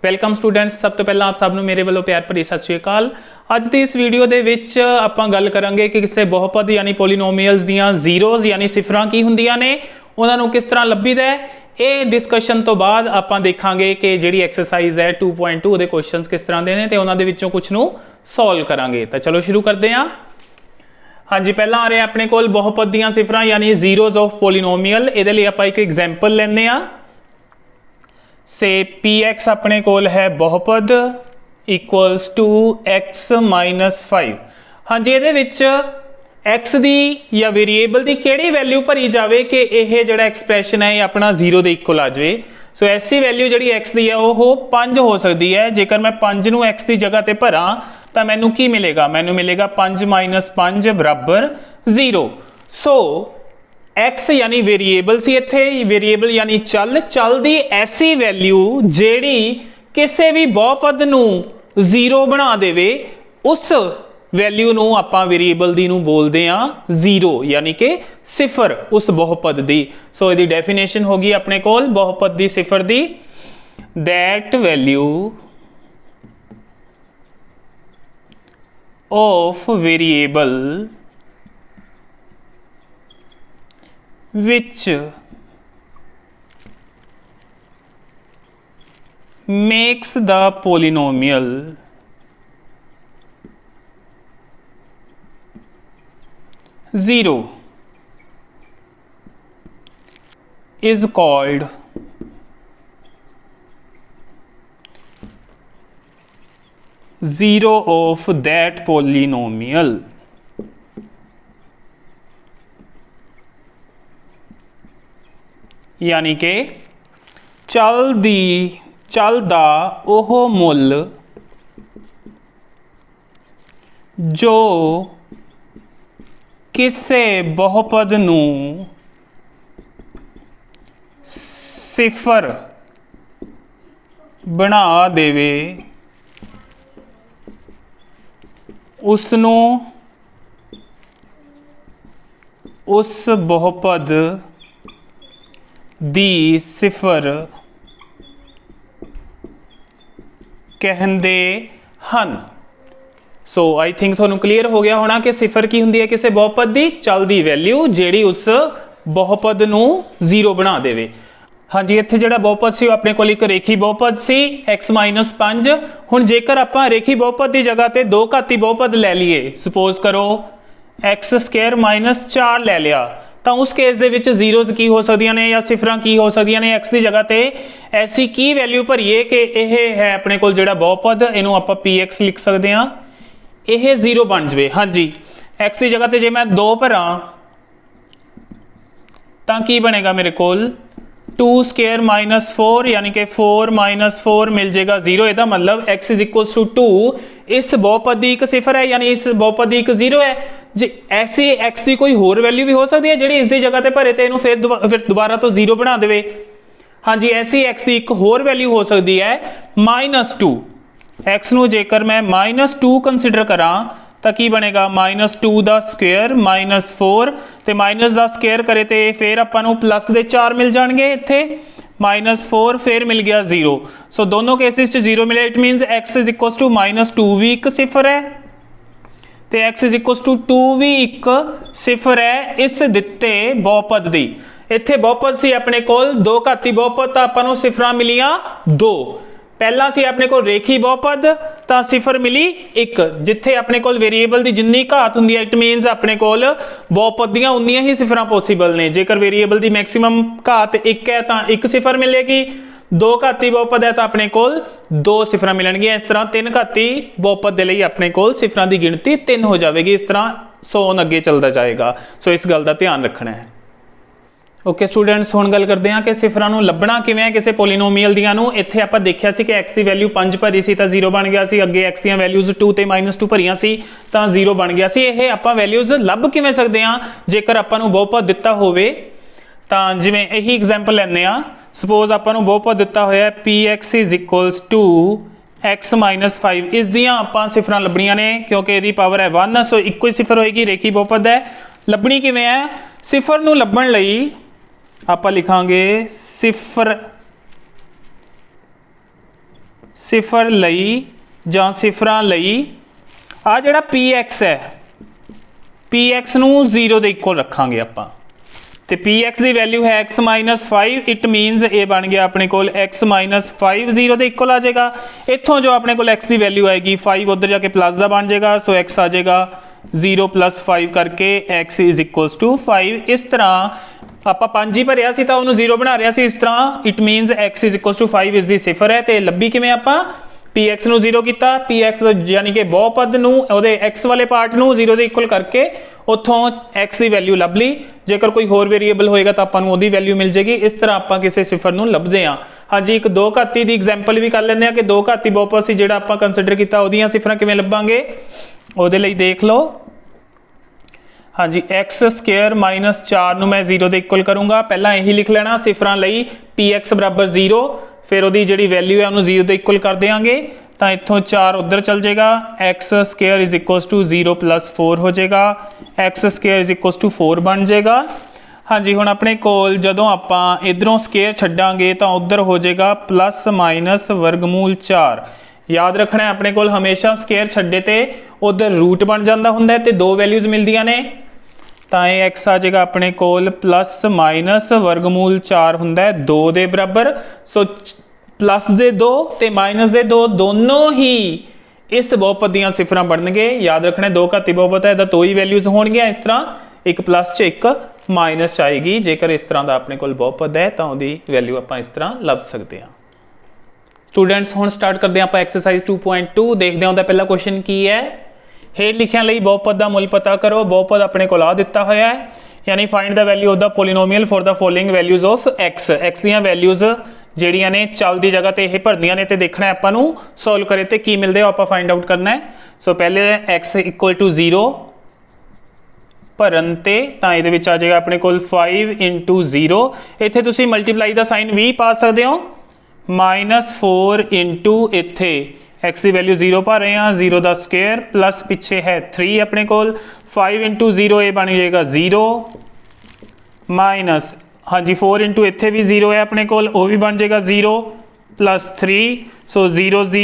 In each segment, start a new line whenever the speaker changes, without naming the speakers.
Welcome students, सब तो पहला आप सबनों मेरे वालों प्यार भरी सत श्री अकाल। ਅੱਜ ਦੀ ਇਸ ਵੀਡੀਓ ਦੇ ਵਿੱਚ ਆਪਾਂ ਗੱਲ ਕਰਾਂਗੇ ਕਿ ਕਿਸੇ ਬਹੁਪਦ ਯਾਨੀ ਪੋਲੀਨੋਮੀਅਲਸ ਦੀਆਂ ਜ਼ੀਰੋਜ਼ ਯਾਨੀ ਸਿਫਰਾਂ ਕੀ ਹੁੰਦੀਆਂ ਨੇ, ਉਹਨਾਂ ਨੂੰ ਕਿਸ ਤਰ੍ਹਾਂ ਲੱਭੀਦਾ ਹੈ। ਇਹ ਡਿਸਕਸ਼ਨ ਤੋਂ ਬਾਅਦ ਆਪਾਂ ਦੇਖਾਂਗੇ ਕਿ ਜਿਹੜੀ ਐਕਸਰਸਾਈਜ਼ ਹੈ 2.2 ਦੇ ਕੁਐਸਚਨਸ ਕਿਸ ਤਰ੍ਹਾਂ ਦੇ ਨੇ ਤੇ ਉਹਨਾਂ ਦੇ ਵਿੱਚੋਂ ਕੁਝ ਨੂੰ ਸੋਲਵ ਕਰਾਂਗੇ। ਤਾਂ ਚਲੋ ਸ਼ੁਰੂ ਕਰਦੇ ਹਾਂ। ਹਾਂਜੀ, ਪਹਿਲਾਂ ਆ ਰਿਹਾ ਆਪਣੇ ਕੋਲ ਬਹੁਪਦ ਦੀਆਂ ਸਿਫਰਾਂ ਯਾਨੀ ਜ਼ੀਰੋਜ਼ ਆਫ ਪੋਲੀਨੋਮੀਅਲ। ਇਹਦੇ ਲਈ ਆਪਾਂ ਇੱਕ ਐਗਜ਼ਾਮਪਲ ਲੈਂਦੇ ਹਾਂ। से px अपने कोल है बहुपद इक्वल्स टू x माइनस 5। हाँ जी, ये x की या वेरीएबल की किहड़ी वैल्यू भरी जाए कि यह जिहड़ा एक्सप्रैशन है ये अपना 0 के इक्वल आ जाए। सो ऐसी वैल्यू जिहड़ी x की है वो 5 हो सकती है। जेकर मैं 5 नूं x की जगह पर भरा तो मैनू की मिलेगा, मैनू मिलेगा 5 माइनस 5 बराबर 0। सो x यानी वेरीएबल सी, इत्थे वेरीएबल यानी चल दी ऐसी वैल्यू जेड़ी किसी भी बहुपद नूं 0 बना देवे उस वैल्यू नूं आपां वेरीएबल दी नूं बोलदे आ 0 यानी कि सिफर उस बहुपद दी। सो इहदी डेफिनेशन होगी अपने कोल बहुपद दी सिफर दी, that value of variable which makes the polynomial zero is called zero of that polynomial। यानी कि चल दा ओह मुल जो किसे बहुपद नूं सिफर बना देवे उसनूं उस बहुपद दी सिफर कहंदे हन। सो आई थिंक तुहानूं क्लीयर हो गया होना कि सिफर की हुंदी है किसी बहुपद दी चल दी वैल्यू जेड़ी उस बहुपद नूं 0 बना देवे। हाँ जी, इत्थे जिहड़ा बहुपद सी अपने कोल एक रेखी बहुपद सी x माइनस 5। हुण जेकर आपां रेखी बहुपद की जगह ते दो घाती बहुपद लै लीए, सपोज करो x स्क्वायर माइनस 4 लै लिया, तो उस केस दे विच जीरोज की हो सकदियां ने या सिफरां की हो सकदियां ने। एक्स की जगह ते ऐसी की वैल्यू भरीए कि यह है अपने कोल जिहड़ा बहुपद इहनूं आपां px लिख सकते हैं, यह 0 बन जाए। हाँ जी, एक्स की जगह ते जे मैं 2 भरा तो की बनेगा मेरे कोल 2 स्क्वायर माइनस 4 यानी कि 4 माइनस 4 मिल जाएगा 0। इसका मतलब x इज इक्वल्स टू 2 इस बहुपद की एक सिफर है यानी इस बहुपद की एक 0 है। जे ऐसी x की कोई होर वैल्यू भी हो सकती है जिहड़ी इसकी जगह पर भरे तो इहनूं फिर दोबारा तो 0 बना देवे। हाँ जी, ऐसी x की एक होर वैल्यू हो सकती है -2। x नूं जेकर मैं -2 कंसीडर करा तो की बनेगा -2 का स्क्वेयर -4 तो माइनस का स्क्वेयर करे तो फिर आपां प्लस के 4 मिल जाएंगे, इत्थे -4 फिर मिल गया 0। सो दोनों केसिस 0 मिले, it means x is equals to -2 भी एक सिफर है तो x इज इक्वल्स टू 2 भी एक सिफर है इस दिते बहुपद दी। इत्थे बहुपद सी अपने कोल दो घाती बहुपद, तो आपां नूं सिफरां मिलियां 2। पहला सी अपने को रेखी बहुपद तो सिफर मिली 1। जिथे अपने को वेरीएबल की जिन्नी घात हुंदी है इट मीनस अपने को बहुपद दियां उन्नियां ही सिफरां पॉसीबल ने। जेकर वेरीएबल की मैक्सीमम घात 1 है तो 1 सिफर मिलेगी, 2 घाती बहुपद है तो अपने को 2 सिफरां मिलणगियां। इस तरह 3 घाती बहुपद के लिए अपने को सिफरां की गिणती 3 हो जाएगी। इस तरह 100 अगे चलता जाएगा। सो इस गल का ध्यान रखना है। ओके स्टूडेंट्स, हुण गल करते हैं कि सिफरां नूं लभना किवें है किसी पोलीनोमीअल दियां नूं। इत्थे आपां देखिया सी कि x की वैल्यू 5 भरी सी तो 0 बन गया सी, अगे x दी वैल्यूज 2 ते -2 भरियां सी तो 0 बन गया सी। यह आपां वैल्यूज लभ किवें सकदे हां जेकर आपां नूं बहुपद दिता होवे। तो जिवें यही एग्जाम्पल लैंदे आ, सपोज आपां नूं बहुपद दिता होया px is equals to x -5, इस दियां आपां सिफरां लभणियां ने क्योंकि इहदी पावर है 1। सो इक्को ही सिफर होएगी, रेखी बहुपद है। लभणी किवें है, सिफर नूं लभण लई आप लिखांगे सिफर ਸਿਫਰ ਲਈ ਜਾਂ ਸਿਫਰਾਂ ਲਈ ਆ ਜਿਹੜਾ px ਹੈ px ਨੂੰ 0 ਦੇ ਇਕੁਅਲ ਰੱਖਾਂਗੇ ਆਪਾਂ ਤੇ px ਦੀ ਵੈਲਿਊ ਹੈ x - 5 ਇਟ ਮੀਨਸ ਇਹ ਬਣ ਗਿਆ ਆਪਣੇ ਕੋਲ x - 5 0 ਦੇ ਇਕੁਅਲ ਆ ਜਾਏਗਾ। ਇੱਥੋਂ ਜੋ ਆਪਣੇ ਕੋਲ x ਦੀ ਵੈਲਿਊ ਆਏਗੀ 5 ਉਧਰ ਜਾ ਕੇ ਪਲੱਸ ਦਾ ਬਣ ਜਾਏਗਾ ਸੋ x ਆ ਜਾਏਗਾ 0 + 5 करके x = 5। इस तरह ਆਪਾਂ 5 ही भरिया सी तो ਉਹਨੂੰ 0 बना रहा सी। इस तरह इट मीनस x = 5 इस दी सिफर है तो लब्भी किवें ਆਪਾਂ px ਨੂੰ 0 ਕੀਤਾ px यानी कि बहुपद ਨੂੰ ਉਹਦੇ x वाले पार्ट ਨੂੰ 0 ਦੇ ਇਕੁਅਲ ਕਰਕੇ ਉੱਥੋਂ x ਦੀ ਵੈਲਿਊ ਲੱਭ ਲਈ। ਜੇਕਰ ਕੋਈ ਹੋਰ ਵੇਰੀਏਬਲ ਹੋਏਗਾ ਤਾਂ ਆਪਾਂ ਨੂੰ ਉਹਦੀ ਵੈਲਿਊ ਮਿਲ ਜੇਗੀ। ਇਸ ਤਰ੍ਹਾਂ ਆਪਾਂ ਕਿਸੇ ਸਿਫਰ ਨੂੰ ਲੱਭਦੇ ਹਾਂ। ਹਾਂਜੀ ਇੱਕ 2 ਘਾਤੀ ਦੀ ਐਗਜ਼ਾਮਪਲ ਵੀ ਕਰ ਲੈਂਦੇ ਹਾਂ ਕਿ 2 ਘਾਤੀ ਬਹੁਪਦ ਸੀ ਜਿਹੜਾ ਆਪਾਂ ਕੰਸੀਡਰ ਕੀਤਾ ਉਹਦੀਆਂ ਸਿਫਰਾਂ ਕਿਵੇਂ ਲੱਭਾਂਗੇ ਉਹਦੇ ਲਈ ਦੇਖ ਲਓ। हाँ जी x² - 4 ਨੂੰ मैं 0 ਦੇ ਇਕੁਅਲ ਕਰੂੰਗਾ। ਪਹਿਲਾਂ ਇਹੀ ਲਿਖ ਲੈਣਾ ਸਿਫਰਾਂ ਲਈ px = 0 ਫਿਰ ਉਹਦੀ ਜਿਹੜੀ ਵੈਲਿਊ ਹੈ ਉਹਨੂੰ 0 ਦੇ ਇਕੁਅਲ ਕਰ ਦੇਵਾਂਗੇ ਤਾਂ ਇੱਥੋਂ 4 ਉਧਰ ਚਲ ਜਾਏਗਾ x² = 0 + 4 ਹੋ ਜਾਏਗਾ x² = 4 ਬਣ ਜਾਏਗਾ। हाँ जी ਹੁਣ ਆਪਣੇ ਕੋਲ ਜਦੋਂ ਆਪਾਂ ਇਧਰੋਂ ਸਕੁਅਰ ਛੱਡਾਂਗੇ ਤਾਂ ਉਧਰ ਹੋ ਜਾਏਗਾ ± ਵਰਗਮੂਲ 4। याद रखना है अपने को हमेशा स्केयर छड्डे ते उधर रूट बन जाता हुंदा है ते 2 वैल्यूज मिलदियां ने तां ये x आ जाएगा अपने कोल ± वर्गमूल 4 हुंदा है 2 दे बराबर। सो प्लस दे 2 ते माइनस दे 2 दोनों ही इस बहुपद दीयां सिफरां बनणगे। याद रखना 2 घाती बहुपद है 2 ही वैल्यूज होणगियां इस तरह एक प्लस च एक माइनस च आएगी। जेकर इस तरह का अपने कोल बहुपद है तो उहदी वैल्यू आपां इस तरह लभ सकते हैं। स्टूडेंट्स हुण स्टार्ट करते हैं आप एक्सरसाइज 2.2 देखते हैं उहदा पहला क्वेश्चन की है हेठ लिखिया लई बहुपद का मुल पता करो। बहुपद अपने को आ दिता होया है यानी find the value of the polynomial for the following values of x। x the values ਜਿਹੜੀਆਂ ਨੇ ਚੱਲ ਦੀ ਜਗ੍ਹਾ ਤੇ ਇਹ ਭਰਦੀਆਂ ਨੇ ਤੇ ਦੇਖਣਾ ਆਪਾਂ ਨੂੰ ਸੋਲਵ ਕਰੇ ਤੇ ਕੀ ਮਿਲਦੇ ਆ ਆਪਾਂ ਫਾਈਂਡ ਆਊਟ ਕਰਨਾ ਹੈ। ਸੋ ਪਹਿਲੇ x = 0 ਭਰਨ ਤੇ ਤਾਂ ਇਹਦੇ ਵਿੱਚ ਆ ਜਾਏਗਾ ਆਪਣੇ ਕੋਲ 5 * 0 ਇੱਥੇ ਤੁਸੀਂ ਮਲਟੀਪਲਾਈ ਦਾ ਸਾਈਨ ਵੀ ਪਾ ਸਕਦੇ ਹੋ -4 इंटू इत्थे x की वैल्यू 0 पा रहे हैं 0 का स्क्वायर प्लस पिछे है 3 अपने को 5 * 0 ये बन जाएगा 0 माइनस हाँ जी 4 इंटू इत्थे भी 0 है अपने को वो भी बन जाएगा 0 + 3। सो जीरोज दी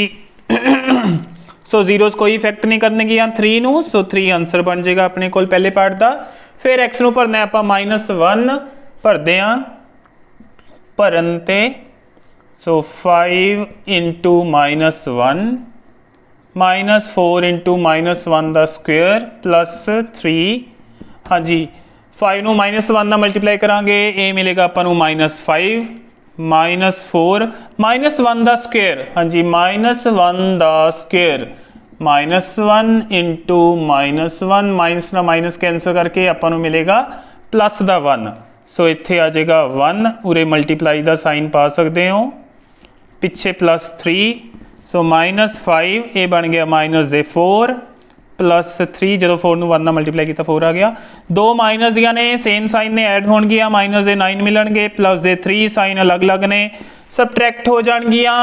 सो जीरोज कोई इफेक्ट नहीं करने की 3 नू। सो 3 आंसर बन जाएगा अपने को पहले पार्ट का। फिर x नू भरना है आप -1 भरते हैं भरन ते सो 5 * -1 -4 * -1 का स्क्वायर प्लस 3 हाँ जी 5 नू -1 का मल्टीप्लाई करांगे ये मिलेगा अपन -5 -4 -1 का स्क्वायर हाँ जी -1 का स्क्वायर -1 * -1 माइनस ना माइनस कैंसल करके अपन मिलेगा प्लस का 1। सो इत्थे आ जाएगा 1 उरे मल्टीप्लाई का साइन पा सकते हो पिछे +3 सो -5 ये बन गया -4 +3 जो 4 नू 1 मल्टीप्लाई किया 4 आ गया। 2 माइनस दिया ने सेम साइन ने ऐड हो गया -9 मिलणगे +3 साइन अलग अलग ने सबट्रैक्ट हो जाएगियां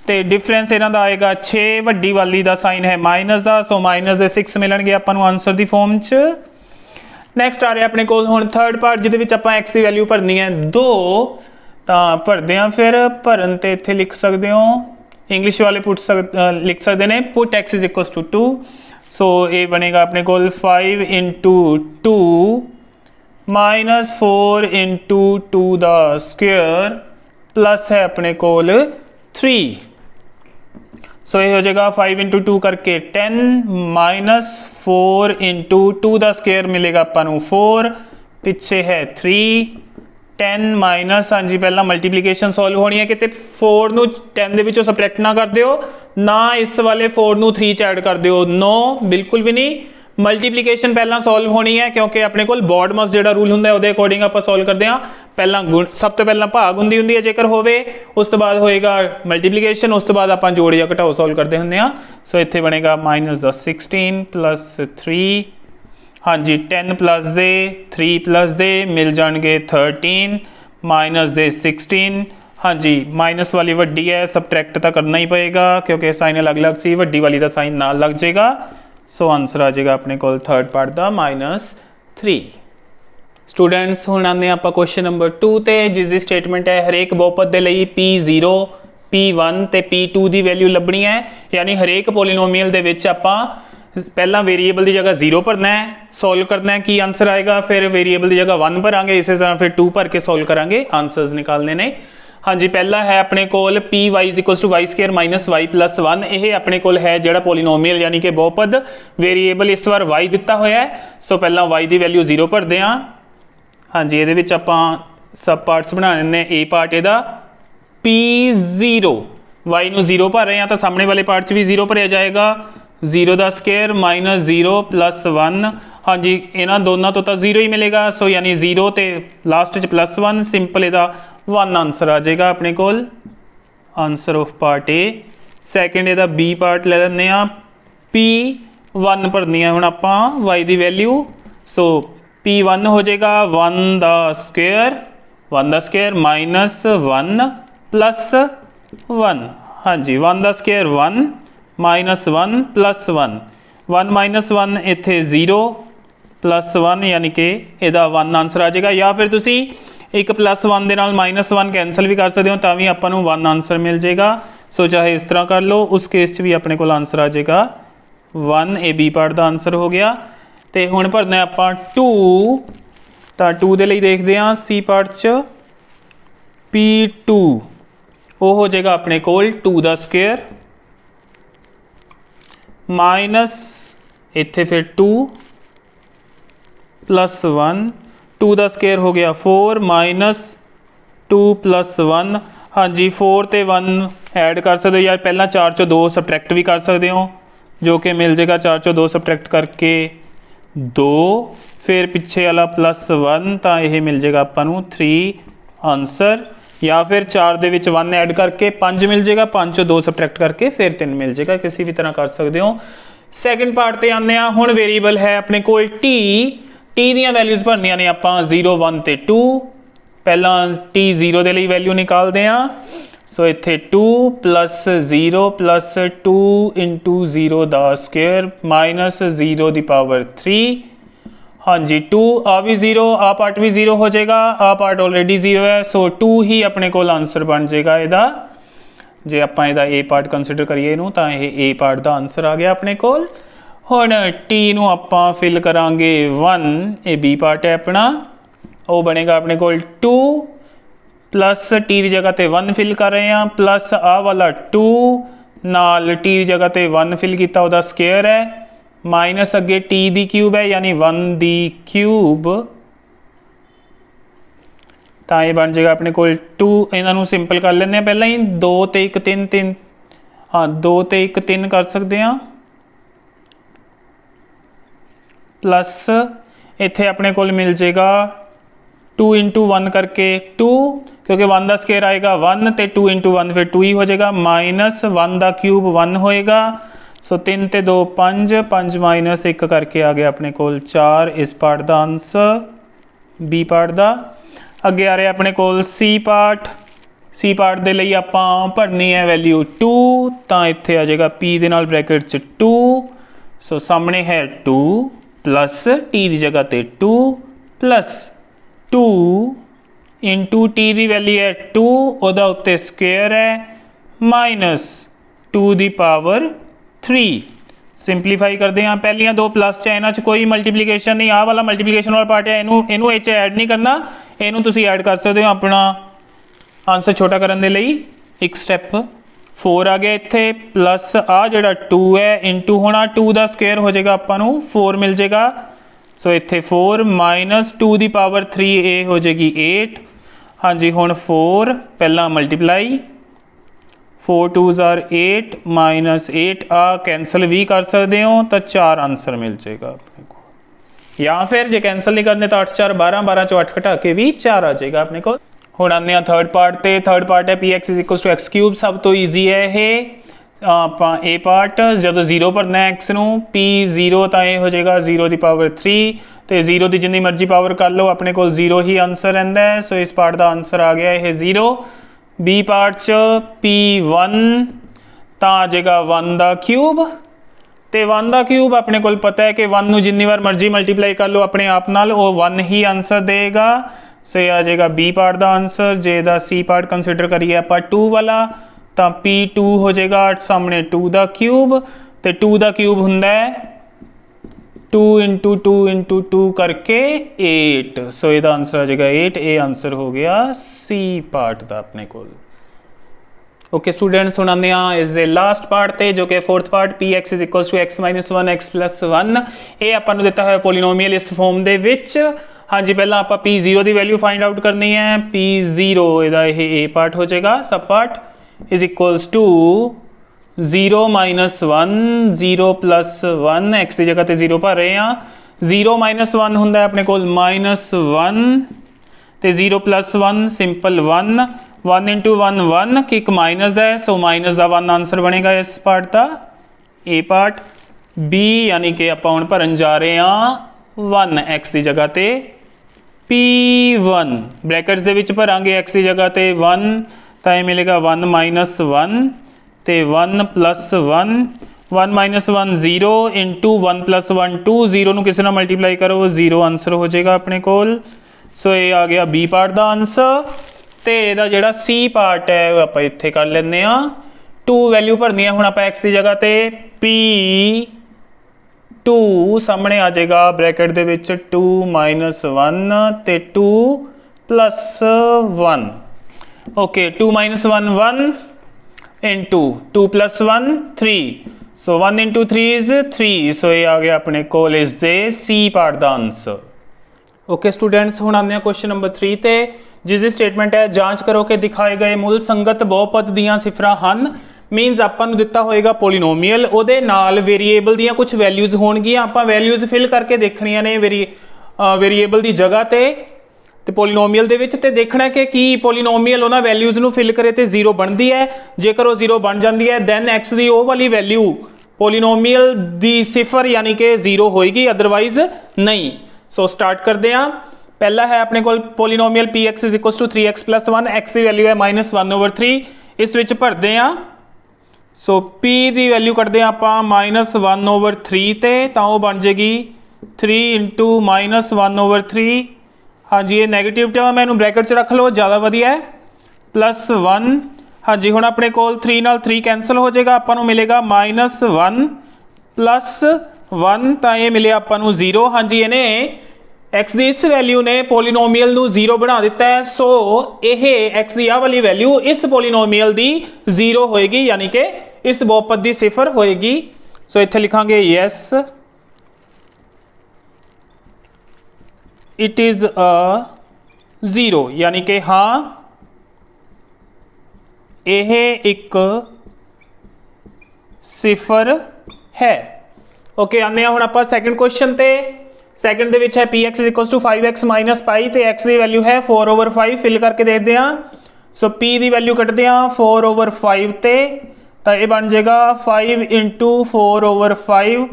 तो डिफरेंस इन्हां दा आएगा 6 वड्डी वाली का साइन है माइनस का सो -6 मिलणगे आपां नू आंसर की फॉर्म च। नैक्सट आ रहा अपने को हुण थर्ड पार्ट जिहदे विच आपां x की वैल्यू भरनी है 2 तो भरते हैं। फिर भरन ते इत्थे लिख सकते हो इंग्लिश वाले लिख सकते हैं पुट x = 2 सो ये बनेगा अपने को 5 * 2 -4 * 2 का स्क्वायर प्लस है अपने को 3 सो ये हो जाएगा 5 * 2 करके 10 -4 * 2 का स्क्वायर मिलेगा अपन 4 पिछे है 3 10 माइनस हाँ जी पहला मल्टीप्लीकेशन सॉल्व होनी है कि 4 नू 10 दे विचों सबट्रैक्ट ना कर दियो ना इस वाले 4 नू 3 च ऐड कर दियो नो बिल्कुल भी नहीं। मल्टीप्लीकेशन पहला सॉल्व होनी है क्योंकि अपने को बॉडमस जो रूल होंगे वो अकॉर्डिंग आप सॉल्व करते हैं। पहला गुण सब तो पहला भाग होंगी है जेकर होवे उस तो बाद होएगा मल्टीप्लीकेशन उस तो बाद आप जोड़ या घटाओ सॉल्व करते होंगे। सो इत्थे बनेगा -16 + 3 हाँ जी 10 प्लस दे 3 प्लस दे मिल जाएंगे 13 माइनस दे 16 हाँ जी माइनस वाली वड्डी है सबट्रैक्ट तो करना ही पएगा क्योंकि साइन अलग अलग सी वड्डी वाली का साइन नाल लग जाएगा। सो आंसर आ जाएगा अपने को थर्ड पार्ट का -3। स्टूडेंट्स हुण आने आप क्वेश्चन नंबर 2 ते जिसकी स्टेटमेंट है हरेक बहुपद के लिए P0 P1 ਤੇ P2 ਦੀ ਵੈਲਿਊ ਲੱਭਣੀ ਹੈ, ਯਾਨੀ ਹਰੇਕ ਪੋਲੀਨੋਮੀਅਲ ਦੇ ਵਿੱਚ ਆਪਾਂ ਪਹਿਲਾਂ ਵੇਰੀਏਬਲ ਦੀ ਜਗ੍ਹਾ 0 ਭਰਨਾ ਹੈ, ਸੋਲਵ ਕਰਨਾ ਹੈ, ਕੀ ਆंसर ਆਏਗਾ, ਫਿਰ ਵੇਰੀਏਬਲ ਦੀ ਜਗ੍ਹਾ 1 ਭਰਾਂਗੇ, ਇਸੇ ਤਰ੍ਹਾਂ ਫਿਰ 2 ਭਰ ਕੇ ਸੋਲਵ ਕਰਾਂਗੇ, ਆंसर्स ਨਿਕਾਲਨੇ ਨੇ। ਹਾਂਜੀ, ਪਹਿਲਾ ਹੈ ਆਪਣੇ ਕੋਲ py = y² - y + 1। ਇਹ ਆਪਣੇ ਕੋਲ ਹੈ ਜਿਹੜਾ ਪੋਲੀਨੋਮੀਅਲ ਯਾਨੀ ਕਿ ਬਹੁਪਦ, ਵੇਰੀਏਬਲ ਇਸ ਵਾਰ y ਦਿੱਤਾ ਹੋਇਆ ਹੈ, ਸੋ ਪਹਿਲਾਂ y ਦੀ ਵੈਲਿਊ 0 ਭਰਦੇ ਹਾਂ। ਹਾਂਜੀ, ਇਹਦੇ ਵਿੱਚ ਆਪਾਂ ਸਬ ਪਾਰਟਸ ਬਣਾ ਲੈਂਦੇ, a ਪਾਰਟ ਇਹਦਾ P0, y ਨੂੰ 0 ਭਰ ਰਹੇ ਹਾਂ ਤਾਂ ਸਾਹਮਣੇ ਵਾਲੇ ਪਾਰਟ 'ਚ ਵੀ 0 ਭਰਿਆ ਜਾਏਗਾ, 0 ਦਾ ਸਕੁਅਰ -0 + 1। ਹਾਂਜੀ, ਇਹਨਾਂ ਦੋਨਾਂ ਤੋਂ ਤਾਂ 0 ਹੀ ਮਿਲੇਗਾ, ਸੋ ਯਾਨੀ 0 ਤੇ ਲਾਸਟ 'ਚ +1, ਸਿੰਪਲ ਇਹਦਾ 1 ਆंसर ਆ ਜਾਏਗਾ ਆਪਣੇ ਕੋਲ, ਆंसर ਆਫ ਪਾਰਟ A। ਸੈਕਿੰਡ ਇਹਦਾ B ਪਾਰਟ ਲੈ ਲੈਂਦੇ ਹਾਂ, P1 ਭਰਨੀ ਹੈ ਹੁਣ ਆਪਾਂ y ਦੀ ਵੈਲਿਊ, ਸੋ P1 ਹੋ ਜਾਏਗਾ 1 ਦਾ ਸਕੁਅਰ -1 + 1। ਹਾਂਜੀ, 1 ਦਾ ਸਕੁਅਰ 1 -1 + 1, 1 - 1 ਇੱਥੇ 0 + 1 ਯਾਨੀ ਕਿ ਇਹਦਾ 1 ਆंसर ਆ ਜਾਏਗਾ। ਜਾਂ ਫਿਰ ਤੁਸੀਂ ਇੱਕ +1 ਦੇ ਨਾਲ -1 ਕੈਂਸਲ ਵੀ ਕਰ ਸਕਦੇ ਹੋ, ਤਾਂ ਵੀ ਆਪਾਂ ਨੂੰ 1 ਆंसर ਮਿਲ ਜਾਏਗਾ। ਸੋ ਚਾਹੇ ਇਸ ਤਰ੍ਹਾਂ ਕਰ ਲਓ, ਉਸ ਕੇਸ 'ਚ ਵੀ ਆਪਣੇ ਕੋਲ ਆंसर ਆ ਜਾਏਗਾ 1। ਇਹ B ਪਾਰਟ ਦਾ ਆंसर ਹੋ ਗਿਆ। ਤੇ ਹੁਣ ਭਰਨਾ ਆਪਾਂ 2, ਤਾਂ 2 ਦੇ ਲਈ ਦੇਖਦੇ ਹਾਂ C ਪਾਰਟ 'ਚ P2, ਉਹ ਹੋ ਜਾਏਗਾ ਆਪਣੇ ਕੋਲ 2 ਦਾ ਸਕੁਅਰ ਮਾਈਨਸ ਇੱਥੇ ਫਿਰ 2 + 1, 2 ਦਾ ਸਕੁਅਰ ਹੋ ਗਿਆ 4 - 2 + 1। ਹਾਂਜੀ, 4 ਤੇ 1 ਐਡ ਕਰ ਸਕਦੇ ਹੋ, ਜਾਂ ਪਹਿਲਾਂ 4 ਚੋਂ 2 ਸਬਟਰੈਕਟ ਵੀ ਕਰ ਸਕਦੇ ਹੋ, ਜੋ ਕਿ ਮਿਲ ਜਾਏਗਾ 4 ਚੋਂ 2 ਸਬਟਰੈਕਟ ਕਰਕੇ 2, ਫਿਰ ਪਿੱਛੇ ਵਾਲਾ +1, ਤਾਂ ਇਹ ਮਿਲ ਜਾਏਗਾ ਆਪਾਂ ਨੂੰ 3 ਆंसर। ਜਾਂ ਫਿਰ 4 ਦੇ ਵਿੱਚ 1 ਐਡ ਕਰਕੇ 5 ਮਿਲ ਜਾਏਗਾ, 5 ਚੋਂ 2 ਸਬਟਰੈਕਟ ਕਰਕੇ ਫਿਰ 3 ਮਿਲ ਜਾਏਗਾ, ਕਿਸੇ ਵੀ ਤਰ੍ਹਾਂ ਕਰ ਸਕਦੇ ਹੋ। ਸੈਕਿੰਡ ਪਾਰਟ ਤੇ ਆਉਂਦੇ ਹਾਂ। ਹੁਣ ਵੇਰੀਏਬਲ ਹੈ ਆਪਣੇ ਕੋਲ t ਦੀਆਂ ਵੈਲਿਊਜ਼ ਭਰਨੀਆਂ ਨੇ ਆਪਾਂ 0, 1 ਤੇ 2। ਪਹਿਲਾਂ t 0 ਦੇ ਲਈ ਵੈਲਿਊ ਨਿਕਾਲਦੇ ਹਾਂ, ਸੋ ਇੱਥੇ 2 + 0 + 2 × 0 ਦਾ ਸਕੁਅਰ -0 ਦੀ ਪਾਵਰ 3। ਹਾਂਜੀ, 2 ਆ ਵੀ 0, ਆ ਪਾਰਟ ਵੀ 0 ਹੋ ਜਾਏਗਾ, ਆ ਪਾਰਟ ਆਲਰੇਡੀ 0 ਹੈ, ਸੋ 2 ਹੀ ਆਪਣੇ ਕੋਲ ਆंसर ਬਣ ਜਾਏਗਾ ਇਹਦਾ। ਜੇ ਆਪਾਂ ਇਹਦਾ A ਪਾਰਟ ਕੰਸੀਡਰ ਕਰੀਏ ਇਹਨੂੰ, ਤਾਂ ਇਹ A ਪਾਰਟ ਦਾ ਆंसर ਆ ਗਿਆ ਆਪਣੇ ਕੋਲ। ਹੁਣ t ਨੂੰ ਆਪਾਂ ਫਿਲ ਕਰਾਂਗੇ 1, ਇਹ B ਪਾਰਟ ਹੈ ਆਪਣਾ, ਉਹ ਬਣੇਗਾ ਆਪਣੇ ਕੋਲ 2 ਪਲੱਸ t ਦੀ ਜਗ੍ਹਾ ਤੇ 1 ਫਿਲ ਕਰ ਰਹੇ ਹਾਂ, ਪਲੱਸ ਆਹ ਵਾਲਾ 2 ਨਾਲ t ਦੀ ਜਗ੍ਹਾ ਤੇ 1 ਫਿਲ ਕੀਤਾ, ਉਹਦਾ ਸਕੁਅਰ ਹੈ, ਮਾਈਨਸ ਅੱਗੇ t ਦੀ ਕਿਊਬ ਹੈ यानी 1 ਦੀ ਕਿਊਬ, ਤਾਂ ਇਹ ਬਣ ਜਾਏਗਾ ਆਪਣੇ ਕੋਲ 2। ਇਹਨਾਂ ਨੂੰ ਸਿੰਪਲ ਕਰ ਲੈਂਦੇ ਹਾਂ ਪਹਿਲਾਂ ਹੀ, 2 ਤੇ 1 3 3, हाँ 2 ਤੇ 1 3 ਕਰ ਸਕਦੇ ਹਾਂ, प्लस इत्थे अपने कोल मिल जाएगा 2 × 1 करके 2, क्योंकि 1 का स्केयर आएगा 1 तो 2 × 1 फिर 2 ही हो जाएगा, माइनस 1 का क्यूब 1 होएगा, सो 3 ते 2 5, 5 माइनस 1 करके आ गया अपने कोल 4 इस पार्ट का आंसर, बी पार्ट का। अगे आ रहा अपने कोल सी पार्ट, सी पार्ट के लिए आप भरनी है वैल्यू 2, तो इत्थे आ जाएगा पी दे नाल ब्रैकेट च 2, सो सामने है 2 प्लस टी की जगह ते 2 प्लस 2 इंटू टी की वैल्यू है 2, उहदा उत्ते स्क्वेयर है, माइनस 2 की पावर 3। सिंपलीफाई करते हैं, पहलियां दो प्लस च इन्हां च कोई मल्टीप्लीकेशन नहीं, आ वाला मल्टीप्लीकेशन वाला पार्ट है, इनू इच ऐड नहीं करना, इनू तुसीं ऐड कर सकते हो अपना आंसर छोटा करने के लिए। एक स्टैप 4 आ गया इत्थे, प्लस आ जिहड़ा 2 है इंटू होना 2 का स्क्वेयर हो जाएगा, आपां नूं 4 मिल जाएगा, सो इत्थे 4 माइनस 2 की पावर 3 ए हो जाएगी 8। हाँ जी, हुण 4 पहला मल्टीप्लाई, 4 2s आर 8 माइनस 8 आ कैंसल भी कर सकते हो, तो 4 आंसर मिल जाएगा अपने को, या फिर जे कैंसल नहीं करने तो 8 4 12, 12 चो 8 घटा के भी 4 आ जाएगा अपने को। हुण आने थर्ड पार्ट ते, थर्ड पार्ट है p x is equal to x cube, सब तो ईजी है ये आपां ए पार्ट, जो 0 भरना है एक्स नूं, पी 0 तो यह हो जाएगा 0 की पावर 3, तो 0 की जिन्नी मर्जी पावर कर लो, अपने को 0 ही आंसर रहिंदा है, सो इस पार्ट का आंसर आ गया यह 0। बी पार्ट च P1 तो आ जाएगा 1 का क्यूब, तो 1 का क्यूब अपने को पता है कि 1 नूं जिन्नी बार मर्जी मल्टीप्लाई कर लो अपने आप नाल, वो 1 ही आंसर देगा, सो ये आ जाएगा बी पार्ट का आंसर। जे दा सी पार्ट कंसीडर करिए आप 2 वाला, तो P2 हो जाएगा सामने 2 दा क्यूब, तो 2 दा क्यूब हुंदा है 2 इंटू 2 इंटू 2 करके 8। सो इसका आंसर आ जाएगा 8। ये आंसर हो गया सी पार्ट का अपने को। ओके स्टूडेंट्स, हुण आने इस दे लास्ट पार्ट ते जो कि fourth part p x is equals to x minus 1 x plus 1। ये आपां नूं दिता होया पोलीनोमीअल इस फॉर्म दे विच। हाँ जी, पहला आपां P0 की वैल्यू फाइंड आउट करनी है। P0 इहदा ए पार्ट हो जाएगा, सब part is equals to 0 minus 1 0 plus 1 x की जगह ते 0 भर रहे हैं। 0 माइनस 1 हुंदा है अपने कोल माइनस 1 ते 0 प्लस 1 सिंपल 1। 1 इंटू 1 1 कि एक माइनस का है, सो माइनस का 1 आंसर बनेगा इस पार्ट का। ए पार्ट बी यानी कि आप हुण भरन जा रहे हैं 1 एक्स की जगह ते P1 ब्रैकेट्स दे विच भरांगे एक्स की जगह ते 1, तो ये मिलेगा 1 माइनस 1 ते 1 प्लस 1। 1 minus 1 0 into 1 plus 1 2। 0 नूं किसी नाल मल्टीप्लाई करो 0 आंसर हो जाएगा अपने कोल। सो ये आ गया बी पार्ट का आंसर। तो यदा जोड़ा सी पार्ट है वो आप इत्थे कर लें। 2 वैल्यू भरनी है हुण आप एक्स की जगह ते P2 सामने आ जाएगा ब्रैकेट दे विच 2 माइनस 1 ते 2 plus 1। Okay 2 minus 1 1 into 2 plus 1 3। So 1 into 3 is 3। सो ये आ गया अपने कोल इस दे सी पार्ट का आंसर। ओके स्टूडेंट्स, हुण आने क्वेश्चन नंबर 3 ते जिसकी स्टेटमेंट है जांच करो कि दिखाए गए मूल संगत बहुपद दियां सिफरां हन। मीनस आपां नूं दिता होएगा पोलीनोमीअल, उहदे नाल वेरीएबल दियां कुछ वैल्यूज़ होणगियां, आपां वैल्यूज़ फिल करके देखणियां ने वेरीएबल की जगह ते पोलीनोमीअल दे विच, ते देखना कि की पोलीनोमीअल उन्हां वैल्यूज़ नूं फिल करे ते 0 बनदी है। जेकर वो 0 बन जाती है दैन एक्स की वो वाली वैल्यू पोलीनोमीअल दी सिफर यानी कि 0 होएगी, अदरवाइज नहीं। सो स्टार्ट करते हैं। पहला है अपने को polynomial p x is equal to 3x plus 1। X की वैल्यू है -1/3। इस विच भरते हैं। सो p की वैल्यू कटते हैं आप -1/3 ते, तो वो बन जाएगी 3 इंटू -1/3। हाँ जी, ये नैगेटिव टर्म है, इनू ब्रैकेट च रख लो ज़्यादा वधिया है। +1। हाँ जी, हुण अपने कोल 3 नाल 3 कैंसल हो जाएगा, आपां नूं मिलेगा -1 + 1, तो ये मिले आपां नूं 0। हाँ जी, इन्हें एक्स की इस वैल्यू ने पोलीनोमीअल नूं 0 बना दिता है। सो यह एक्स की आह वाली वैल्यू इस पोलीनोमीअल की 0 होएगी, यानी कि इस बहुपद की सिफर होएगी। सो इत्थे लिखांगे यस इट इज अ 0, यानी कि हाँ यह एक सिफर है। ओके, आने हुण आपां सैकेंड क्वेश्चन ते। सैकेंड दे विच है p x is equal to 5x minus pi, तो एक्स की वैल्यू है 4/5। फिल करके देखते हैं। सो पी की वैल्यू कटते हैं 4/5 ते, तो यह बन जाएगा 5 इंटू 4/5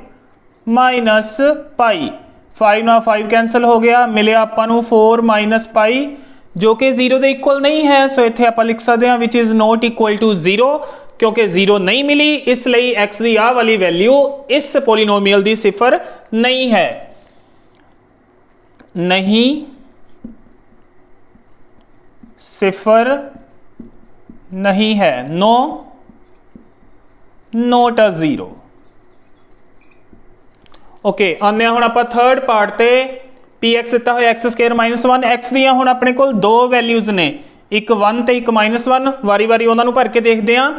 माइनस पाई। 5 ना 5 कैंसल हो गया, मिले आपां नूं 4 माइनस पाई जो कि 0 के इक्वल नहीं है। सो इत्थे आपां लिख सकते हैं which is not equal to 0, क्योंकि 0 नहीं मिली, इसलिए एक्स की आह वाली वैल्यू इस पोलीनोमीअल की सिफर नहीं है। नहीं सिफर नहीं है, नो नॉट अ 0। ओके, आने हुण आपां थर्ड पार्ट ते। पी एक्स दिता होया x² - 1। एक्स दियां हुण अपने कोल दो वैल्यूज़ ने, एक 1 ते एक -1। वारी वारी उन्हां नूं भर के देखते हैं।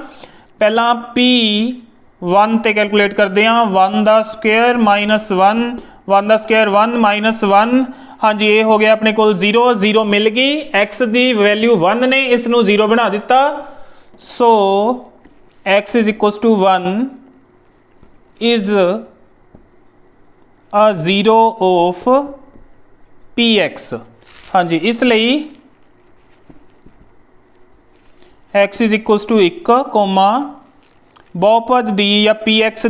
पहला P1 ते कैलकुलेट करते हैं। 1 दा स्क्वायर -1 1 दा स्क्वायर 1 -1। हाँ जी, ये हो गया अपने को 0 0 मिल गई। एक्स की वैल्यू 1 ने इसनों 0 बना दिता। So x is equal to 1 is a 0 of px। हाँ जी, इसलिए x is equal to 1 comma बहुपद दी या px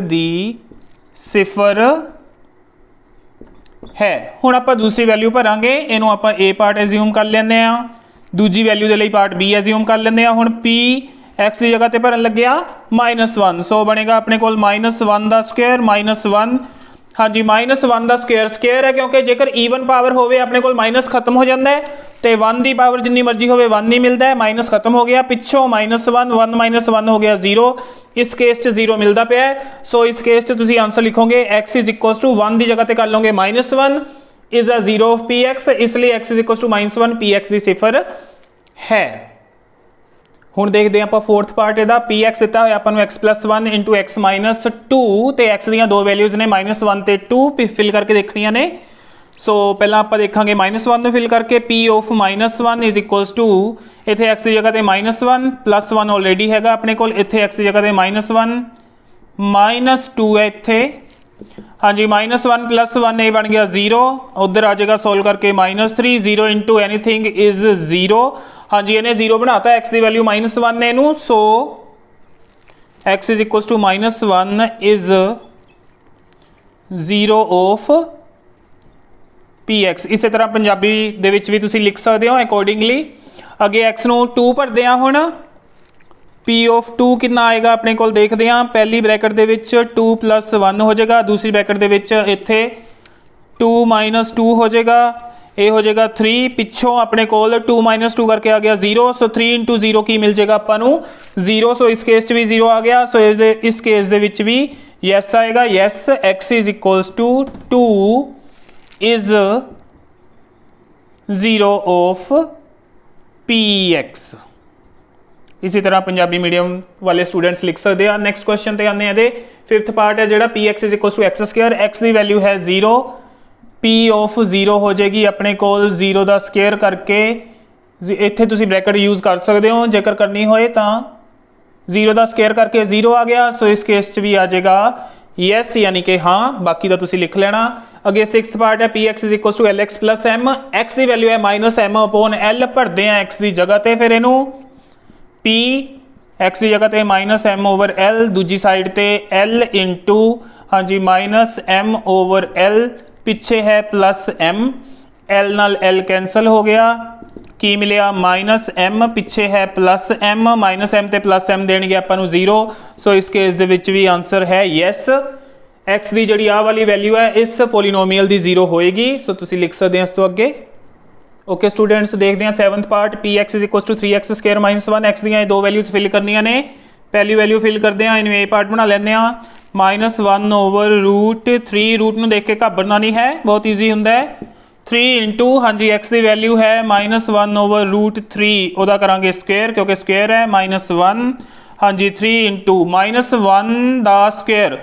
दी सिफर है। हुण आपां दूसरी वैल्यू भरांगे, इनू आपां ए पार्ट एज्यूम कर लेंदे आ, दूजी वैल्यू दे लई पार्ट बी एज्यूम कर लेंदे आ। हुण पी एक्स की जगह ते भरन लग्या -1, सो बनेगा अपने कोल -1 दा स्क्वायर -1। हाँ जी, -1 दा स्क्वायर स्क्वायर है, क्योंकि जेकर ईवन पावर होवे अपने कोल माइनस खत्म हो जाता है, तो 1 की पावर जिन्नी मर्जी हो 1 नहीं मिलता है, माइनस खत्म हो गया, पिछों -1 1 - 1 हो गया 0, इस केस 0 मिलता पे है। सो इस केस तुसी आंसर लिखोगे x इज इक्वल टू 1 की जगह पर कर लोगे -1 is a 0 of p x, इसलिए x is equal to -1 p x की सिफर है। हुण देखते हैं आप फोर्थ पार्ट इहदा, पी एक्स दिता होया आपां नूं x + 1 इंटू x - 2 ते x दीयां दो वैल्यूज़ ने -1 ते 2 फिल करके देखनियां ने। सो पहला आप देखांगे -1 फिल करके, p of -1 is equals to इत्थे x की जगह ते -1 + 1 ऑलरेडी हैगा अपने कोल, इत्थे x की जगह ते -1 -2 है इत्थे, हाँ जी -1 + 1 ये बन गया 0, उधर आ जाएगा सोल्व करके -3 0 इंटू एनीथिंग इज 0, हाँ जी इन्हें 0 बनाता x की वैल्यू -1 ने नू, so x is equals to -1 is 0 of p x. इस तरह पंजाबी दे विच भी तुसी लिख सकते हो अकॉर्डिंगली। अगे x नू 2 भरदे आ, हुण p ऑफ 2 कितना आएगा अपने कोल देखते हैं। पहली ब्रैकेट दे विच 2 + 1 हो जाएगा, दूसरी ब्रैकेट दे विच इत्थे 2 - 2 हो जाएगा, ये हो जाएगा 3, पिछों अपने कोल 2 - 2 करके आ गया 0, सो 3 इंटू 0 की मिल जाएगा आपां नूं 0, सो इस केस भी 0 आ गया, सो इस केस दे विच भी यस आएगा, यस x is equals to 2 is 0 of p x. इसी तरह पंजाबी मीडियम वाले स्टूडेंट्स लिख सकते हैं। नैक्सट क्वेश्चन ते आने दे फिफ्थ पार्ट है जोड़ा p x is equal to x², x की वैल्यू है 0, p ऑफ 0 हो जाएगी अपने कोल 0 का स्केयर करके, इत्थे तुसी ब्रैकेट यूज कर सकते हो जेकर करनी होए तां 0 का स्केयर करके 0 आ गया, सो इस केस भी आ जाएगा यस, यानी कि हाँ, बाकी का तुसी लिख लेना। अगे सिक्स्थ पार्ट है p x is equal to LX + M, x की वैल्यू है -M/L, भरते हैं x की जगह ते, फिर इनू p x की जगह ते -M/L, दूजी साइड ते L इंटू हाँ जी -M/L, पिछे है +M, L नाल L कैंसल हो गया, की मिलिया -M, पिछे है +M, -M ते +M देणगे आपां नूं 0, सो इस केस दे विच भी आंसर है यस, x की जिहड़ी आ वाली वैल्यू है इस पोलीनोमीअल दी 0 होएगी, सो तुसीं लिख सकते हैं इस तो अगे। ओके स्टूडेंट्स, देखते हैं seventh part, p x is equal to 3x² - 1, x दी दो वैल्यूज फिल करनियां ने। पहली वैल्यू फिल करते हैं, इन्हें ए पार्ट बना लेंगे, -1/√3, रूट नूं देख के घबरना नहीं है, बहुत ईजी हुंदा है, 3 इंटू हाँ जी x की वैल्यू है -1/√3, ओदा करांगे स्क्वेयर क्योंकि स्क्वेयर है, -1 हाँ जी 3 इंटू -1 दा स्क्वेयर,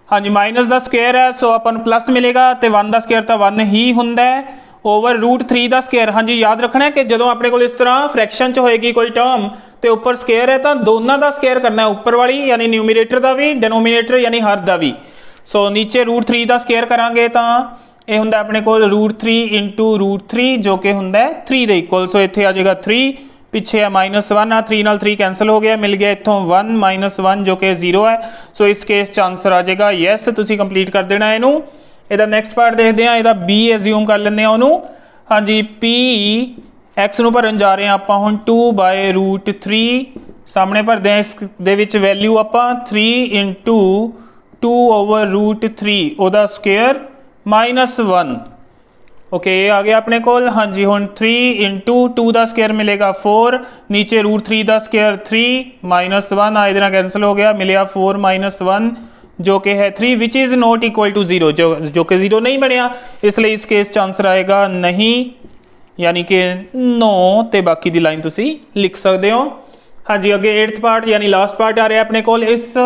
हाँ जी माइनस का स्क्वेयर है, सो अपन प्लस मिलेगा, तो 1 का स्क्वेयर तो 1 ही हुंदा है, /√3 का स्क्वेयर, हाँ जी याद रखना है कि जो अपने को इस तरह फ्रैक्शन च होएगी कोई टर्म तो ऊपर स्क्वेयर है तो दोनों का स्क्वेयर करना है, ऊपर वाली यानी न्यूमीरेटर का भी, डिनोमीनेटर यानी हर का भी, सो नीचे √3 का स्क्वेयर करांगे तो ये हुंदा अपने को √3 इंटू √3 जो कि हुंदा है 3 के इक्वल, सो इत्थे आ जाएगा 3, पिछे है -1, आ 3 नाल 3 कैंसल हो गया, मिल गया इत्थों 1 -1 जो कि 0 है, सो इस केस च आंसर आ जाएगा यस, तुसी कंप्लीट कर देना इनू। इहदा नैक्सट पार्ट देखते हैं, इहदा बी एज्यूम कर लेंगे उन्होंने, हाँ जी पी एक्स नूं भरन जा रहे हैं आपां हुण 2/√3, सामने भरदे हैं, इस दे विच वैल्यू आपां 3 इंटू 2/√3 ओदा स्क्वेयर -1, ओके ये आ गया अपने कोल, हाँ जी हुण 3 इंटू 2 का स्क्वेयर मिलेगा 4, नीचे √3 का स्क्वेयर 3, -1 आ इधर कैंसिल हो गया, मिलेगा 4 -1 जो कि है 3 which is not equal to 0, जो कि 0 नहीं बनया, इसलिए इस केस च आंसर आएगा नहीं, यानी कि नो, ते बाकी दी लाइन तुसी लिख सकते हो। हाँ जी अगे 8th पार्ट यानी लास्ट पार्ट आ रहा है अपने कोल इस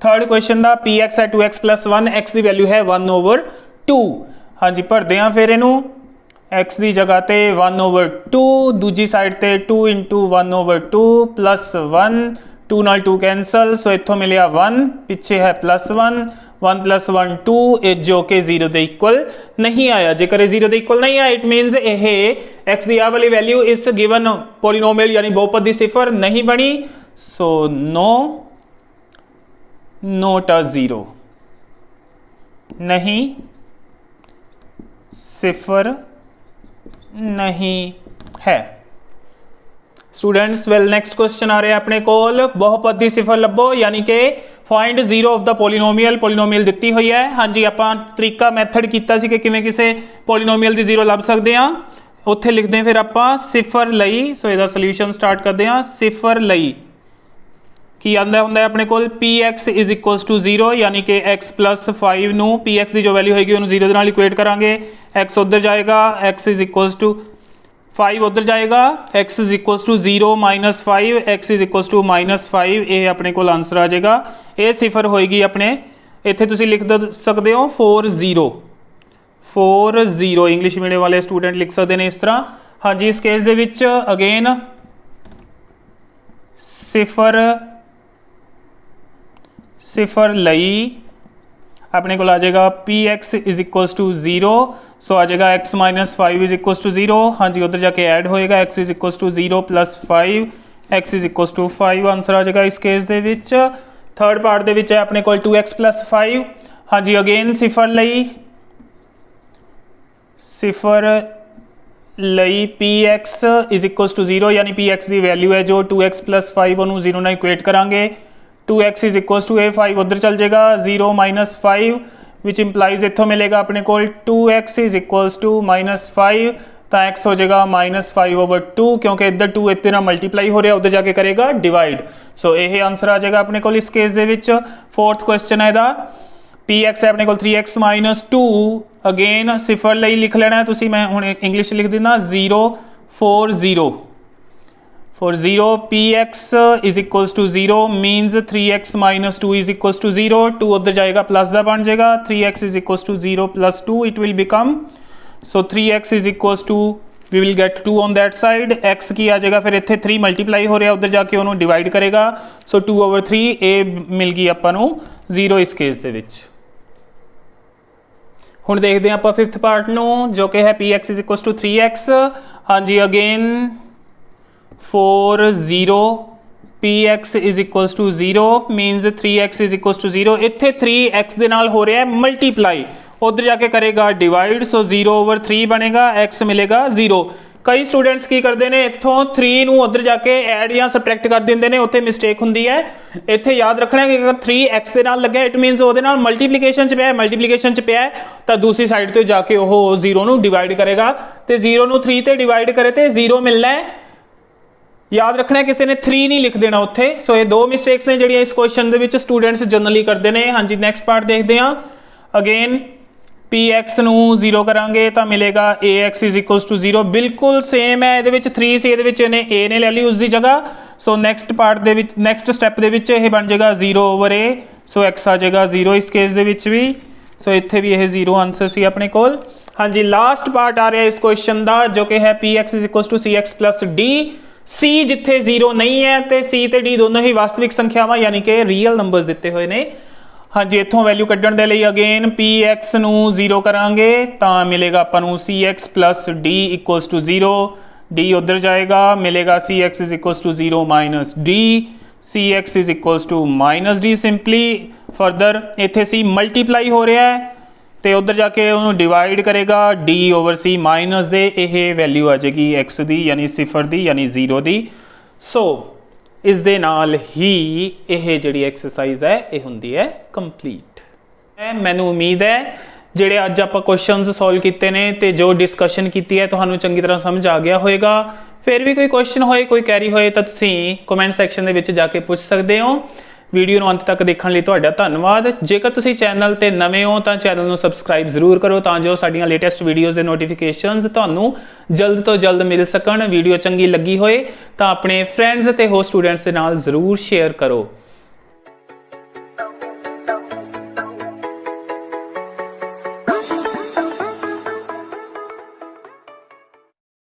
थर्ड क्वेश्चन का, पी एक्स है 2x + 1, x की वैल्यू है 1/2, हाँ जी भरते हैं फिर इनू, x की जगह ते 1/2, दूजी साइड ते 2 इंटू 1/2 +1, 2 नाल 2 कैंसल, सो इत्थों मिलिया 1, पिछे है +1, 1 + 1 2, जो कि 0 के इक्वल नहीं आया, जेकर 0 के इक्वल नहीं आया इट मीनस यह x की आ वाली वैल्यू इस गिवन पॉलीनोमियल यानी बहुपद की सिफर नहीं बनी, सो नो, नॉट अ 0, नहीं सिफर नहीं है। स्टूडेंट्स वेल नेक्स्ट क्वेश्चन आ रहे हैं अपने कोल, बहुपद की सिफर लभो, यानी कि find 0 of the polynomial, polynomial दिती हुई है, हाँ जी आपां तरीका मैथड कीता सी कि किवें किसी पॉलीनोमियल की 0 लभ सकते हैं, ਉੱਥੇ ਲਿਖਦੇ ਫਿਰ ਆਪਾਂ ਸਿਫਰ ਲਈ। ਸੋ ਇਹਦਾ ਸੋਲੂਸ਼ਨ ਸਟਾਰਟ ਕਰਦੇ ਹਾਂ। ਸਿਫਰ ਲਈ ਕੀ ਆਉਂਦਾ ਹੁੰਦਾ ਆਪਣੇ ਕੋਲ px ਇਜ਼ ਇਕੁਅਲਸ ਟੂ 0 ਯਾਨੀ ਕਿ x ਪਲੱਸ 5 ਨੂੰ px ਦੀ ਜੋ ਵੈਲਿਊ ਹੋਏਗੀ ਉਹਨੂੰ 0 ਦੇ ਨਾਲ ਇਕੁਏਟ ਕਰਾਂਗੇ। x ਉੱਧਰ ਜਾਏਗਾ, x ਇਜ਼ ਇਕੁਅਲਸ ਟੂ 5 ਉੱਧਰ ਜਾਏਗਾ, x is equals to 0 minus 5, x is equals to minus 5। ਇਹ ਆਪਣੇ ਕੋਲ ਆਨਸਰ ਆ ਜਾਏਗਾ। ਇਹ ਸਿਫਰ ਹੋਏਗੀ ਆਪਣੇ, ਇੱਥੇ ਤੁਸੀਂ ਲਿਖ ਸਕਦੇ ਹੋ 40 40 ਇੰਗਲਿਸ਼ ਮੀਡੀਅਮ ਵਾਲੇ ਸਟੂਡੈਂਟ ਲਿਖ ਸਕਦੇ ਨੇ ਇਸ ਤਰ੍ਹਾਂ। ਹਾਂਜੀ, ਇਸ ਕੇਸ ਦੇ ਵਿੱਚ ਅਗੇਨ ਸਿਫਰ ਲਈ ਆਪਣੇ ਕੋਲ ਆ ਜਾਏਗਾ px is equals to 0। So ਆ ਜਾਏਗਾ x minus 5 is equals to 0। ਹਾਂਜੀ, ਉੱਧਰ ਜਾ ਕੇ ਐਡ ਹੋਏਗਾ x is equals to 0 plus 5, x is equals to 5 answer ਆ ਜਾਏਗਾ ਇਸ ਕੇਸ ਦੇ ਵਿੱਚ। ਥਰਡ ਪਾਰਟ ਦੇ ਵਿੱਚ ਹੈ ਆਪਣੇ ਕੋਲ 2x ਪਲੱਸ 5। ਹਾਂਜੀ, ਅਗੇਨ ਸਿਫਰ ਲਈ px ਇਜ਼ ਇਕੁਅਲਸ ਟੂ 0 ਯਾਨੀ px ਦੀ ਵੈਲਿਊ ਹੈ ਜੋ 2x ਪਲੱਸ 5 ਉਹਨੂੰ 0 ਨਾਲ ਇਕੁਏਟ ਕਰਾਂਗੇ। 2x ਇਜ਼ ਇਕੁਅਲਸ ਟੂ 5 ਉੱਧਰ ਚੱਲ ਜਾਏਗਾ 0 ਮਾਈਨਸ 5 ਵਿਚ ਇੰਪਲਾਈਜ਼ ਇੱਥੋਂ ਮਿਲੇਗਾ ਆਪਣੇ ਕੋਲ 2x is equals to minus 5 ਤਾਂ x ਹੋ ਜਾਏਗਾ ਮਾਈਨਸ 5/2 ਕਿਉਂਕਿ ਇੱਧਰ 2 ਇੱਥੇ ਨਾਲ ਮਲਟੀਪਲਾਈ ਹੋ ਰਿਹਾ, ਉੱਧਰ ਜਾ ਕੇ ਕਰੇਗਾ ਡਿਵਾਈਡ। ਸੋ ਇਹ ਆਨਸਰ ਆ ਜਾਏਗਾ ਆਪਣੇ ਕੋਲ ਇਸ ਕੇਸ ਦੇ ਵਿੱਚ। ਫੋਰਥ ਕੁਐਸਚਨ ਹੈ ਇਹਦਾ px ਹੈ ਆਪਣੇ ਕੋਲ 3x ਮਾਈਨਸ 2। ਅਗੇਨ ਸਿਫਰ ਲਈ ਲਿਖ ਲੈਣਾ ਤੁਸੀਂ, ਮੈਂ ਹੁਣ ਇੰਗਲਿਸ਼ ਲਿਖ ਦਿੰਦਾ 0 0 px is equals to 0 means 3x minus 2 is equals to 0। 2 उधर जाएगा प्लस का बन जाएगा, 3x is equals to 0 plus 2 it will become। so 3x is equals to we will get 2 on that side। x की आ जाएगा फिर इत्थे 3 multiply हो रहा उधर जाके उन्होंने डिवाइड करेगा। so 2/3 a मिल गई आपां नूं 0 इस केस दे विच। हुण देखते हैं आपां फिफ्थ पार्ट नूं जो कि है px is equals to 3x। हाँ जी, again 40 px is equals to 0 means 3x is equals to 0। इत्थे 3x दे नाल हो रहा है मल्टीप्लाई, उधर जाके करेगा डिवाइड। सो 0/3 बनेगा, x मिलेगा 0। कई स्टूडेंट्स की करते हैं इत्थों 3 नूं उधर जाके ऐड या सबट्रैक्ट कर देंगे ने, उत्थे मिसटेक हुंदी है। इत्थे याद रखना है कि अगर 3x दे नाल लगे इट मीनस ਉਹਦੇ ਨਾਲ मल्टीप्लिकेशन च पिया है, मल्टीप्लिकेशन च पिया है तो दूसरी साइड तो जाके वो 0 नूं डिवाइड करेगा तो 0 नूं 3 ते डिवाइड करे तो 0 मिलना है। याद रखना है किसी ने 3 नहीं लिख देना उत्थे। सो ये दो मिसटेक्स ने जिहड़ियां इस question they which students generally करते हैं। हाँ जी, नैक्सट पार्ट देखते हैं। अगेन px नूं 0 करांगे तो मिलेगा ax इज इक्वल्स टू 0। बिल्कुल सेम है, ये 3 से ये a ने ले ली उसकी जगह। सो नैक्सट पार्ट दे विच नैक्सट स्टैप दे विच यह बन जाएगा 0/a। सो x आ जाएगा 0 इस केस दे विच भी। सो इत्थे भी यह 0 आंसर सी अपने कोल। हाँ जी, लास्ट पार्ट आ रहा है इस क्वेश्चन का जो कि है px is equals to cx plus d। c जिथे 0 नहीं है तो c ते d दोनों ही वास्तविक संख्यावां यानी कि रियल नंबर्स दिते हुए ने। हाँ जी, इत्थों वैल्यू कड्ढण दे लई अगेन px नूं 0 करांगे तो मिलेगा आपां नूं cx plus d equals to 0। d उधर जाएगा, मिलेगा cx is equals to 0 minus d, cx is equals to minus d। Simply further इत्थे c मल्टीप्लाई हो रहा है तो उधर जाके उन्होंने डिवाइड करेगा d/c माइनस दे, यह वैल्यू आ जाएगी x दी यानी सिफर दी यानी 0 दी। सो इस दे नाल ही यह जिहड़ी एक्सरसाइज है यह हुंदी है कंप्लीट। मैनूं उम्मीद है जिहड़े अज आपां क्वेश्चनस सॉल्व कीते ने ते जो डिस्कशन की है तुहानूं चंगी तरह समझ आ गया होएगा। फिर भी कोई क्वेश्चन होए कोई कैरी होए तो तुसीं कमेंट सैक्शन दे विच जाके पुछ सकते हो। वीडियो नूं अंत तक देखने लिए तुहाडा धन्नवाद। जेकर तुसीं चैनल ते नवे हो तो चैनल नूं सबसक्राइब जरूर करो तां जो साडीआं लेटेस्ट वीडियोज़ दे नोटिफिकेशनस तुहानूं जल्द तो जल्द मिल सकण। वीडियो चंगी लगी होए तो अपने फ्रेंड्स ते होर स्टूडेंट्स दे नाल जरूर शेयर करो।